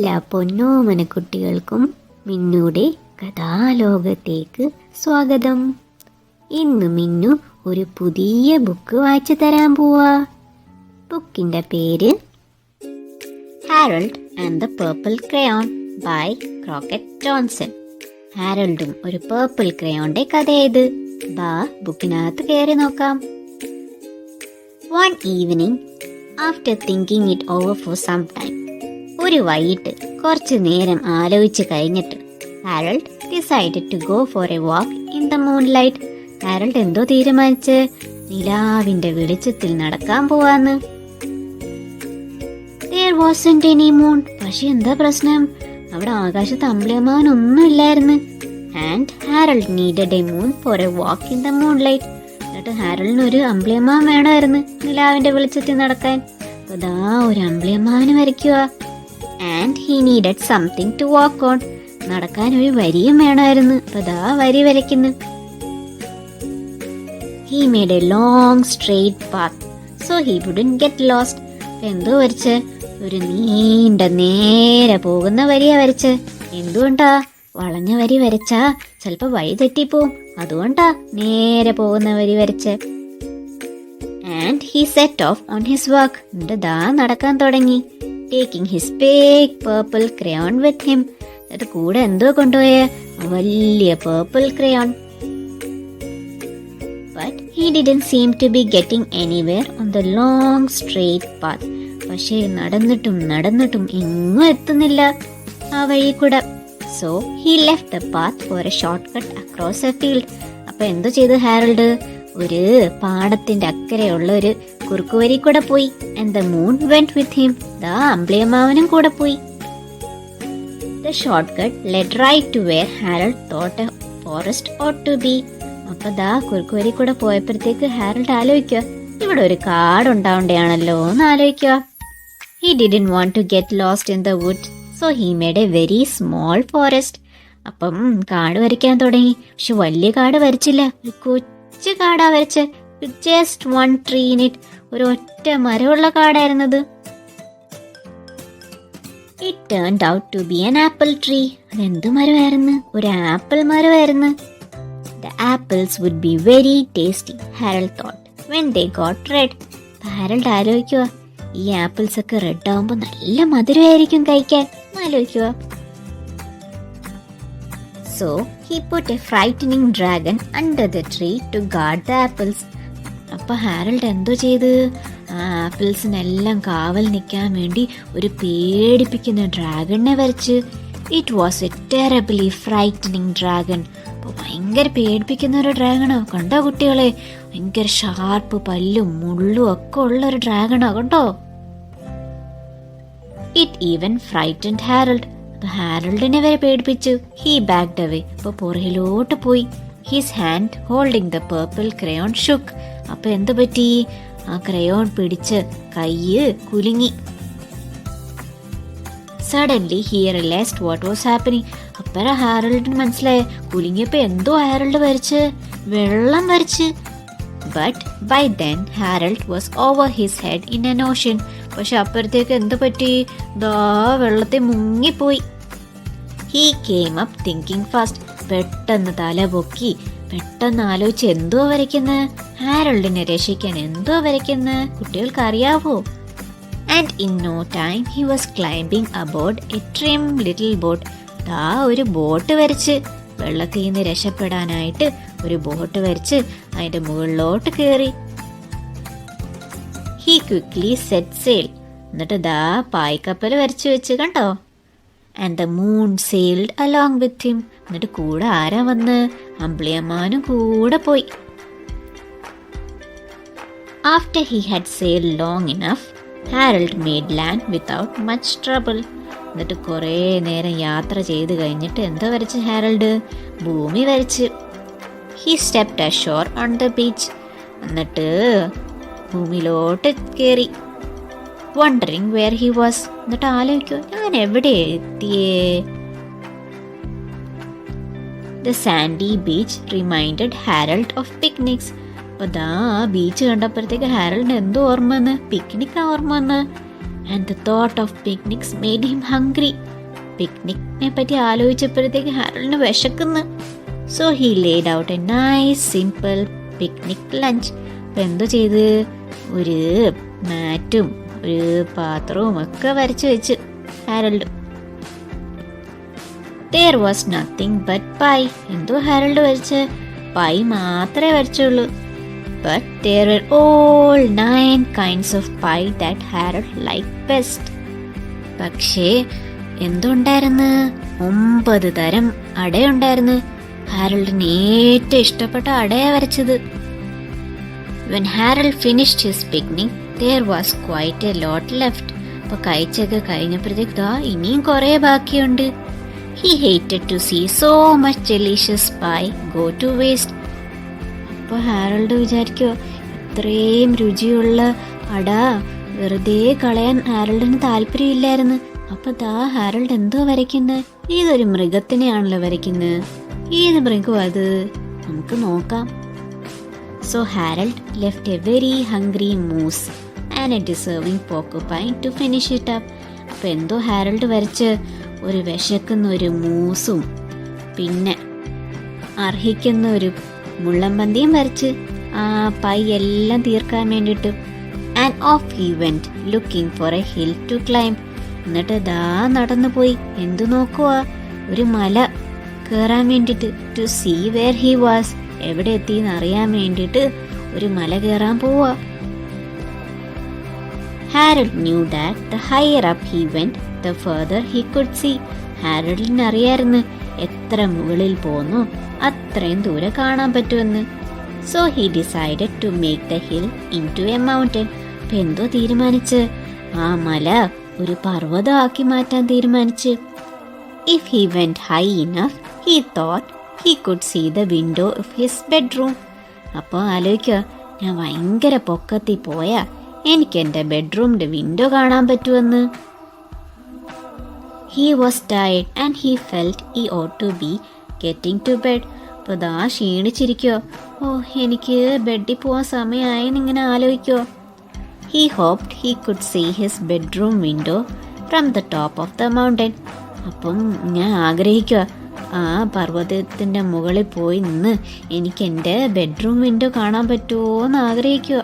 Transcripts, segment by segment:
എല്ലാ പൊന്നോമന കുട്ടികൾക്കും മിന്നുടെ കഥാലോകത്തേക്ക് സ്വാഗതം. ഇന്ന് മിന്നു ഒരു പുതിയ ബുക്ക് വായിച്ചു തരാൻ പോവാ. ബുക്കിന്റെ പേര് Harold and the purple crayon by Crockett Johnson. ഹാരൾഡും ഒരു പേർപ്പിൾ ക്രയോണിന്റെ കഥയത്. ബാ ബുക്കിനകത്ത് കയറി നോക്കാം. One evening, after thinking it over for some time, ഒരു വൈകിട്ട് കുറച്ചു നേരം ആലോചിച്ച് കഴിഞ്ഞിട്ട് Harold decided to go for a walk in the moonlight. Harold എന്തോ തീരുമാനിച്ച് നിലാവിന്റെ വെളിച്ചത്തിൽ നടക്കാൻ പോവാന്ന്. There wasn't any moon. പക്ഷെ എന്താ പ്രശ്നം? അവിടെ ആകാശത്ത് അമ്പിളിയമ്മാവനൊന്നും ഇല്ലായിരുന്നു. And Harold needed a moon for a walk in the moonlight. എന്നിട്ട് ഹാരളിന് ഒരു അമ്പിളിയമ്മാവൻ വേണമായിരുന്നു നിലാവിന്റെ വെളിച്ചത്തിൽ നടക്കാൻ. അപ്പൊ ദാ ഒരു അമ്പിളിയമ്മാവന് വരയ്ക്കുക. And he needed something to walk on. നടക്കാൻ ഒരു വരിയും വേണമായിരുന്നു. അപ്പൊ ദാ വരി വരയ്ക്കുന്നു. He made a long straight path so he wouldn't get lost. എന്തോ വരച്ച്? ഒരു നീണ്ട നേരെ പോകുന്ന വരിയാ വരച്ച്. എന്തുകൊണ്ടാ? വളഞ്ഞ വരി വരച്ചാ ചിലപ്പോ വഴി തെറ്റിപ്പോവും, അതുകൊണ്ടാ നേരെ പോകുന്ന വരി വരച്ച്. And he set off on his work. എന്നിട്ട് ദാ നടക്കാൻ തുടങ്ങി. Taking his big purple crayon with him. എന്നിട്ട് കൂടെ എന്തോ കൊണ്ടുപോയ വലിയ purple crayon. But he didn't seem to be getting anywhere on the long straight path. പക്ഷേ നടന്നിട്ടും നടന്നിട്ടും എങ്ങും എത്തുന്നില്ല ആ വഴി കൂടെ. So he left the path for a shortcut across a field. അപ്പൊ എന്തോ ചെയ്തു ഹാരൾഡ്? ഒരു പാടത്തിന്റെ അക്കരെയുള്ള ഒരു കുറുക്കുവരി കൂടെ പോയി. And the moon went with him. ദാ അമ്പിളിയമ്മാവനും കൂടെ പോയി. The shortcut led right to where Harold thought a forest ought to be. അപ്പൊ ദാ കുറുക്കുവരി കൂടെ പോയപ്പോഴത്തേക്ക് ഹാരൾഡ് ആലോചിക്കുക, ഇവിടെ ഒരു കാട് ഉണ്ടാവണ്ടയാണല്ലോ എന്ന് ആലോചിക്കുക. He didn't want to get lost in the woods. So he made a very small forest. അപ്പം കാട് വരയ്ക്കാൻ തുടങ്ങി. പക്ഷെ വലിയ കാട് വരച്ചില്ല, ഒരു കൊച്ചു കാടാ വരച്ച്. Just one tree in it. ഒരു ഒറ്റ മരമുള്ള കാടായിരുന്നത്. It turned out to be an apple tree. അതെന്ത് മരമായിരുന്നു? ഒരു apple മരമായിരുന്നു. The apples would be very tasty, Harold thought, when they got red. ഹാരൾഡ് ആലോചിക്കുക, ഈ ആപ്പിൾസ് ഒക്കെ റെഡ് ആവുമ്പോ നല്ല മധുരമായിരിക്കും കഴിക്കാൻ ആലോചിക്കുക. So he put a frightening dragon under the tree to guard the apples. അപ്പൊ ഹാരൾഡ് എന്തോ ചെയ്ത് ആ ആപ്പിൾസിനെല്ലാം കാവൽ നിൽക്കാൻ വേണ്ടി ഒരു പേടിപ്പിക്കുന്ന ഡ്രാഗണിനെ വരച്ച്. It was A ടെറബിളി frightening dragon. അപ്പൊ ഭയങ്കര പേടിപ്പിക്കുന്ന ഒരു ഡ്രാഗണോ കണ്ടോ കുട്ടികളെ? ഭയങ്കര ഷാർപ്പ് പല്ലും മുള്ളും ഒക്കെ ഉള്ള ഒരു ഡ്രാഗണോ കണ്ടോ? It even frightened Harold. അപ്പൊ ഹാരൾഡിനെ വരെ പേടിപ്പിച്ചു. He backed away. അപ്പൊ പുറകിലോട്ട് പോയി. His hand holding the purple crayon shook. അപ്പൊ എന്ത് പറ്റി? ആ ക്രയോൺ പിടിച്ച് കയ്യ് കുലുങ്ങി. Suddenly he realised what was happening. അപ്പഴ ഹാരൾഡിന് മനസ്സിലായ കുലുങ്ങിയപ്പോ എന്തോ ഹാരൾഡ് വരച്ച് വെള്ളം വരച്ച്. But by then Harold was over his head in an ocean. പക്ഷെ അപ്പഴത്തേക്ക് എന്ത് പറ്റി? ദാ വെള്ളത്തിൽ മുങ്ങിപ്പോയി. He came up thinking fast. പെട്ടെന്ന് തല പൊക്കി പെട്ടെന്ന് ആലോചിച്ച് എന്തോ വരയ്ക്കുന്നത്? ഹാരൾഡിനെ രക്ഷിക്കാൻ എന്തോ വരയ്ക്കുന്നത്? കുട്ടികൾക്ക് അറിയാവോ? And in no time he was climbing aboard a trim little boat. ദാ ഒരു ബോട്ട് വരച്ച് വെള്ളത്തിൽ നിന്ന് രക്ഷപ്പെടാനായിട്ട് ഒരു ബോട്ട് വരച്ച് അതിന്റെ മുകളിലോട്ട് കയറി. He quickly set sail. എന്നിട്ട് ദാ പായ്ക്കപ്പൽ വരച്ചു വെച്ച് കണ്ടോ? And the moon sailed along with him. എന്നിട്ട് കൂടെ ആരാ വന്ന്? അമ്പിളിയമ്മാവനും കൂടെ പോയി. After he had sailed long enough, Harold made land without much trouble. എന്നിട്ട് കുറേ നേരം യാത്ര ചെയ്ത് കഴിഞ്ഞിട്ട് എന്താ വരച്ച് ഹാരൾഡ്? ഭൂമി വരച്ച്. He stepped ashore on the beach. എന്നിട്ട് ഭൂമിയിലോട്ട് കയറി. Wondering where he was. എന്നിട്ട് ആലോചിക്കോ, ഞാൻ എവിടെ എത്തിയേ? The sandy beach reminded Harold of picnics. അപ്പൊ ദാ ബീച്ച് കണ്ടപ്പോഴത്തേക്ക് ഹാരൾഡ് എന്തോ ഓർമ്മ വന്ന്? പിക്നിക്കാ ഓർമ്മ വന്ന്. and the thought of picnics made him hungry. പിക്നിക്കിനെ പറ്റി ആലോചിച്ചപ്പോഴത്തേക്ക് ഹാരൽഡിന് വിശക്കുന്നു. So he laid out A nice simple picnic lunch. അപ്പം എന്തോ ചെയ്ത്, ഒരു മാറ്റും ഒരു പാത്രവും ഒക്കെ വരച്ചു വെച്ച് Harold. There was nothing but pie. എന്തോ ഹാരൽഡ് വരച്ച് പൈ മാത്രമേ വരച്ചുള്ളൂ. But there were all 9 kinds of pie that Harold liked best. പക്ഷേ എന്തുണ്ടായിരുന്നു, 9 തരം അടയുണ്ടായിരുന്നു. ഹാരൽഡിന് ഏറ്റവും ഇഷ്ടപ്പെട്ട അടയാ വരച്ചത്. When Harold finished his picnic, there was quite a lot left. അപ്പോൾ കഴിച്ചൊക്കെ കഴിഞ്ഞപ്പോഴത്തേക്ക് ഇനിയും കുറേ ബാക്കിയുണ്ട്. He hated to see so much delicious pie go to waste. അപ്പോൾ ഹാരൽഡ് വിചാരിക്കോ, ഇത്രയും രുചിയുള്ള അട വെറുതെ കളയാൻ ഹാരൽഡിന് താല്പര്യമില്ലായിരുന്നു. അപ്പൊ ഹാരൽഡ് എന്തോ വരയ്ക്കുന്നത്, ഇതൊരു മൃഗത്തിനെയാണല്ലോ വരയ്ക്കുന്നത്. ഏത് മൃഗം അത്, നമുക്ക് നോക്കാം. So Harold left a very hungry moose and a deserving porcupine to finish it up. അപ്പോൾ എന്തോ ഹാരൽഡ് വരച്ച് ഒരു വിശക്കുന്ന ഒരു മൂസും പിന്നെ അർഹിക്കുന്ന ഒരു മുള്ളമ്പന്തിയും വരച്ച് ആ പൈ എല്ലാം തീർക്കാൻ വേണ്ടിയിട്ട്. And off he went looking for a hill to climb. എന്നിട്ട് നടന്നു പോയി. എന്തു നോക്കുക, ഒരു മല കയറാൻ വേണ്ടിയിട്ട്. To see where he was, എവിടെ എത്തിയെന്ന് അറിയാൻ വേണ്ടിയിട്ട് ഒരു മല കയറാൻ പോവാ. Harold knew that the higher up he went the farther he could see. ഹാരൽഡിന് അറിയായിരുന്നു എത്ര മുകളിൽ പോന്നു അത്രയും ദൂരെ കാണാൻ പറ്റുമെന്ന്. So he decided to make the hill into a mountain. അപ്പൊ എന്തോ തീരുമാനിച്ച്, ആ മല ഒരു പർവ്വതമാക്കി മാറ്റാൻ തീരുമാനിച്ച്. If he went high enough he thought he could see the window of his bedroom. അപ്പോൾ ആലോചിക്കുക, ഞാൻ ഭയങ്കര പൊക്കത്തിൽ പോയാ എനിക്ക് എൻ്റെ ബെഡ്റൂമിൻ്റെ വിൻഡോ കാണാൻ പറ്റുമെന്ന്. He was tired and he felt he ought to be getting to bed. അപ്പോൾ ക്ഷീണിച്ചിരിക്കോ, എനിക്ക് ബെഡിൽ പോവാൻ സമയമായെന്ന് ഇങ്ങനെ ആലോചിക്കോ. He hoped he could see his bedroom window from the top of the mountain. അപ്പം ഞാൻ ആഗ്രഹിക്കുക, ആ പർവ്വതത്തിൻ്റെ മുകളിൽ പോയി നിന്ന് എനിക്ക് എൻ്റെ ബെഡ്റൂം വിൻഡോ കാണാൻ പറ്റുമോ എന്ന് ആഗ്രഹിക്കുക.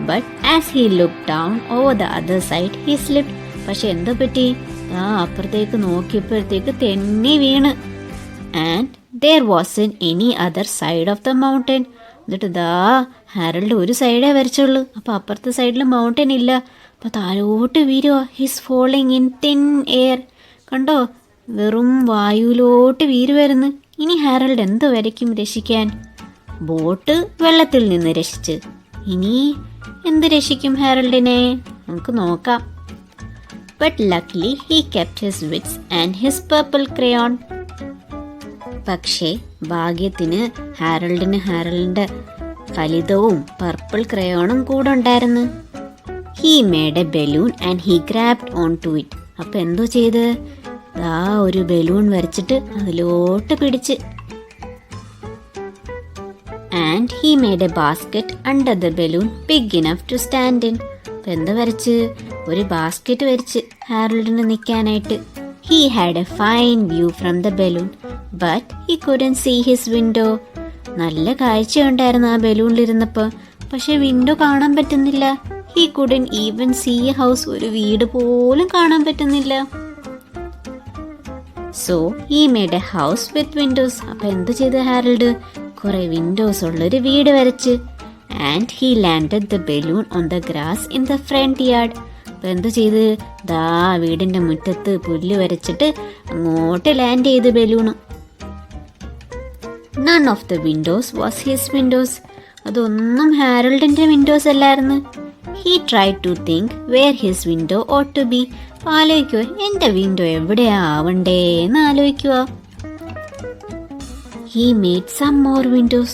But as he looked down over the other side, he slipped. പക്ഷെ എന്തോ പറ്റി, അപ്പുറത്തേക്ക് നോക്കിയപ്പോഴത്തേക്ക് തെന്നി വീണ്. And there wasn't any other side of the mountain. എന്നിട്ട് ഹാരൽഡ് ഒരു സൈഡേ വരച്ചുള്ളൂ. അപ്പോൾ അപ്പുറത്തെ സൈഡിൽ മൗണ്ടൻ ഇല്ല. അപ്പോൾ താഴോട്ട് വീഴുക. His falling in thin air. കണ്ടോ, വെറും വായുവിലോട്ട് വീഴുമായിരുന്നു. ഇനി ഹാരൽഡ് എന്തോ വരയ്ക്കും രക്ഷിക്കാൻ? ബോട്ട് വെള്ളത്തിൽ നിന്ന് രക്ഷിച്ച്. ഇനി എന്ത് രക്ഷിക്കും ഹാരൽഡിനെ? നമുക്ക് നോക്കാം. But luckily he kept his wits and his purple crayon. പക്ഷേ ഭാഗ്യത്തിന് ഹാരൽഡിന്റെ ഫലിതവും പർപ്പിൾ ക്രയോണും കൂടെ ഉണ്ടായിരുന്നു. He made a balloon and he grabbed onto it. അപ്പം എന്തോ ചെയ്ത്, ഒരു ബലൂൺ വരച്ചിട്ട് അതിലോട്ട് പിടിച്ച്. And he made a basket under the balloon big enough to stand in. അപ്പം എന്താ വരച്ച്, ഒരു ബാസ്ക്കറ്റ് വരച്ച് ഹാരൽഡിന് നിൽക്കാനായിട്ട്. He had a fine view from the balloon, but he couldn't see his window. നല്ല കാഴ്ചയുണ്ടായിരുന്നു ആ ബലൂണിലിരുന്നപ്പോൾ, പക്ഷെ വിൻഡോ കാണാൻ പറ്റുന്നില്ല. He couldn't even see a house. ഒരു വീട് പോലും കാണാൻ പറ്റുന്നില്ല. So he made a house with windows. അപ്പോൾ എന്ത് ചെയ്ത് ഹാരൽഡ്, കുറെ വിൻഡോസ് ഉള്ളൊരു വീട് വരച്ച്. And he landed the balloon on the grass in the front yard. അപ്പോൾ എന്ത് ചെയ്ത്, വീടിൻ്റെ മുറ്റത്ത് പുല്ല് വരച്ചിട്ട് അങ്ങോട്ട് ലാൻഡ് ചെയ്ത് balloon. None of the windows was his windows. അതൊന്നും ഹാരൽഡിൻ്റെ വിൻഡോസ് അല്ലായിരുന്നു. He tried to think where his window ought to be. ആലോചിക്കുക, എൻ്റെ വിൻഡോ എവിടെയാ ആവണ്ടേ എന്ന് ആലോചിക്കുക. He made some more windows.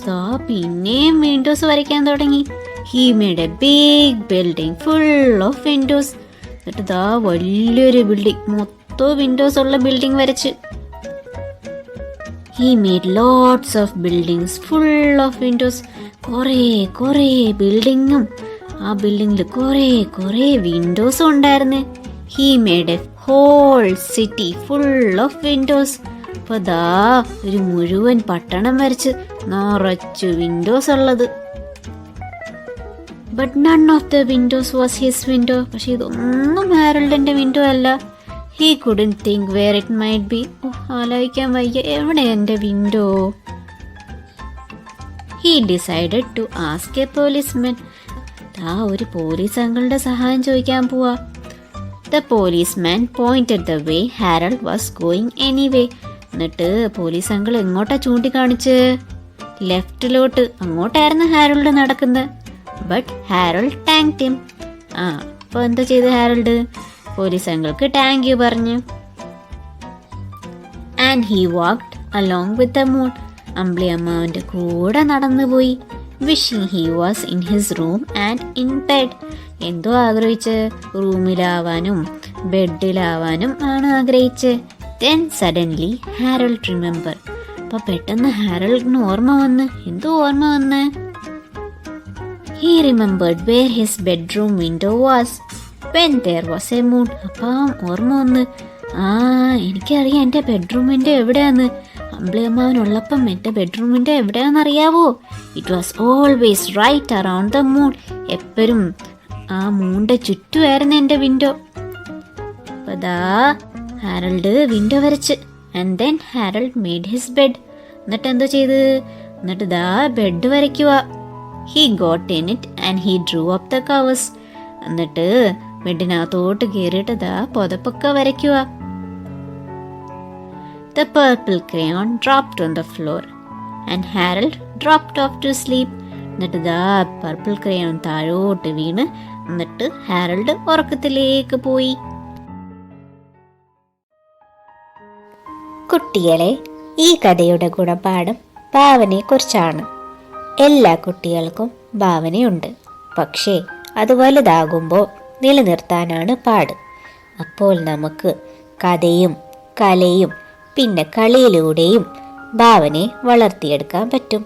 പിന്നെയും വിൻഡോസ് വരയ്ക്കാൻ തുടങ്ങി. He made a big building full of windows. എന്നിട്ട് വലിയൊരു ബിൽഡിംഗ്, മൊത്തം വിൻഡോസ് ഉള്ള ബിൽഡിംഗ് വരച്ച്. He made lots of buildings full of windows. കുറേ ബിൽഡിങ്ങും ആ ബിൽഡിങ്ങിൽ കുറേ വിൻഡോസും ഉണ്ടായിരുന്നു. He made a whole city full of windows. അപ്പൊ ദാ ഒരു മുഴുവൻ പട്ടണം വരച്ച് നിറച്ചു വിൻഡോസ് ഉള്ളത്. But none of the windows was his window. പക്ഷെ ഇതൊന്നും ഹാരൾഡിന്റെ വിൻഡോ അല്ല. He couldn't think where it might be. ആലോചിക്കാൻ വയ്യ, എവിടെ എന്റെ window? He decided to ask a policeman. ഒരു പോലീസ് അങ്കിളുടെ സഹായം ചോദിക്കാൻ പോവാ. The policeman pointed the way Harold was going anyway. എന്നിട്ട് പോലീസ് അങ്കിൾ എങ്ങോട്ടാ ചൂണ്ടിക്കാണിച്ച്? ലെഫ്റ്റിലോട്ട്. അങ്ങോട്ടായിരുന്നു ഹാരൾഡ് നടക്കുന്നത്. But Harold thanked him. അപ്പൊ എന്താ ചെയ്ത് ഹാരൾഡ്? പോലീസ് അങ്കിൾക്ക് താങ്ക് യു പറഞ്ഞു. And he walked along with the moon. അമ്പിളിയമ്മാവന്റെ കൂടെ നടന്നുപോയി. Wishing he was in his room and in bed. എന്തോ ആഗ്രഹിച്ച്? റൂമിലാവാനും ബെഡിലാവാനും ആണ് ആഗ്രഹിച്ച്. Then suddenly Harold remember. അപ്പൊ പെട്ടെന്ന് ഹാരൾഡിന് ഓർമ്മ വന്ന്. എന്തോ ഓർമ്മ വന്ന്? He remembered where his bedroom window was when there was a moon. അപ്പം ഓർമ്മ വന്ന്, എനിക്കറിയാം എൻ്റെ ബെഡ്റൂം വിൻഡോ എവിടെയാന്ന്. അമ്പിളിയമ്മാവനുള്ളപ്പം എൻ്റെ ബെഡ്റൂം വിൻഡോ എവിടെയാണെന്നറിയാവോ? It was always right around the moon. എപ്പോഴും ആ മൂണിൻ്റെ ചുറ്റുമായിരുന്നു എൻ്റെ വിൻഡോ. അപ്പം ദാ ഹാരൾഡ് വിൻഡോ വരച്ച്. And then Harold made his bed. എന്നിട്ട് എന്തോ ചെയ്ത്? എന്നിട്ട് ദാ ബെഡ് വരയ്ക്കുക. He got in it and he drew up the covers. എന്നിട്ട് ബെഡിനകത്തോട്ട് കയറിയിട്ട് ദാ പുതപ്പൊക്കെ വരയ്ക്കുക. The purple crayon dropped on the floor and Harold dropped off to sleep. എന്നിട്ട് ദാ പർപ്പിൾ ക്രയോൺ താഴോട്ട് വീണ്. എന്നിട്ട് ഹാരൾഡ് ഉറക്കത്തിലേക്ക് പോയി. കുട്ടികളെ, ഈ കഥയുടെ ഗുണപാഠം ഭാവനയെക്കുറിച്ചാണ്. എല്ലാ കുട്ടികൾക്കും ഭാവനയുണ്ട്. പക്ഷേ അത് വലുതാകുമ്പോൾ നിലനിർത്താനാണ് പാട്. അപ്പോൾ നമുക്ക് കഥയും കലയും പിന്നെ കളിയിലൂടെയും ഭാവനയെ വളർത്തിയെടുക്കാൻ പറ്റും.